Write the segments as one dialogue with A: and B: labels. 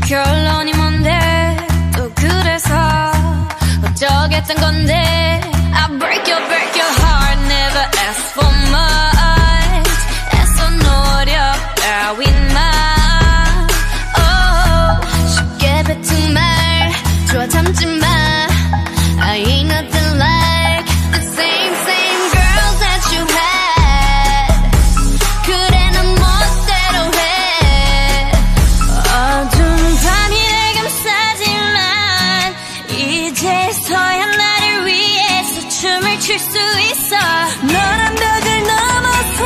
A: 결론이 뭔데 또 그래서 어쩌겠단 건데 I break your heart never ask for much 애써 노력 따윈마 쉽게 뱉은 말 좋아 참지마 I ain't nothing like the same girls that you had 그래 난 멋대로 해 어두운 밤이 날 감싸지만 이제서야 나를 위해서 춤을 출 수 있어 너란 벽을 넘어서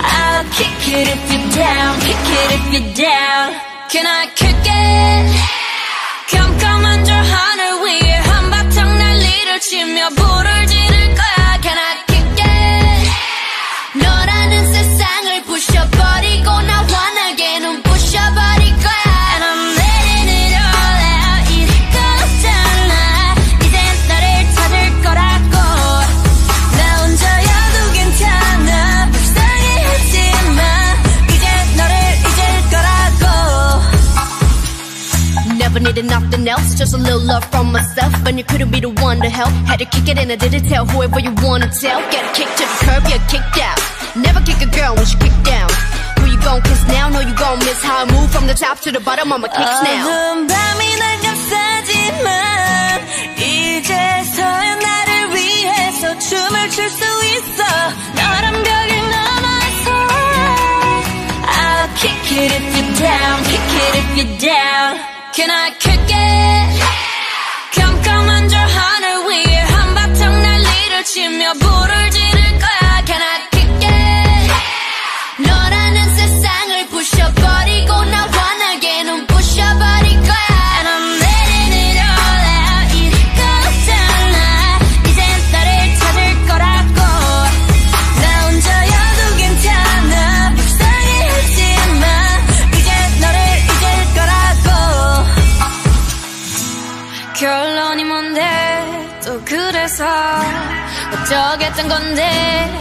A: I'll kick it if you're down kick it if you're down Can I kick it 깜깜한 저 하늘 위에 한바탕 난리를 치며 불을 지를 거야 Can I kick it 너라는 세상을 부셔버리고 나 환하게 눈 부셔버릴 거야 And I'm letting it all out 이럴 거 없잖아 이젠 너를 찾을 거라고 나 혼자여도 괜찮아 불쌍해하지마 이제 너를 잊을 거라고 Never needed nothing else, just a little love from myself. And you couldn't be the one to help. Had to kick it and I didn't tell whoever you wanna tell. Get a kick to the curb, you're kicked out. Never kick a girl when she kicked down. Who you gon' kiss now? Know you gon' miss how I move from the top to the bottom of my kicks now. 어두운 밤이 날 감싸지만 이제서야 나를 위해서 춤을 출 수 있어. 너란 벽을 넘어서 I'll kick it if you're down, kick it if you're down. Can I kick it? 깜깜한 저 하늘 위에 한바탕 난리를 치며 불을 지를 거야 Can I kick it? 너라는 세상을 부셔버리고 나 환하게 눈 부셔버릴 거야 And I'm letting it all out 이럴 거 없잖아 이젠 너를 찾을 거라고 나 혼자여도 괜찮아 불쌍해하지마 이제 너를 잊을 거라고 결론이 뭔데 또 그래서 어쩌겠단 건데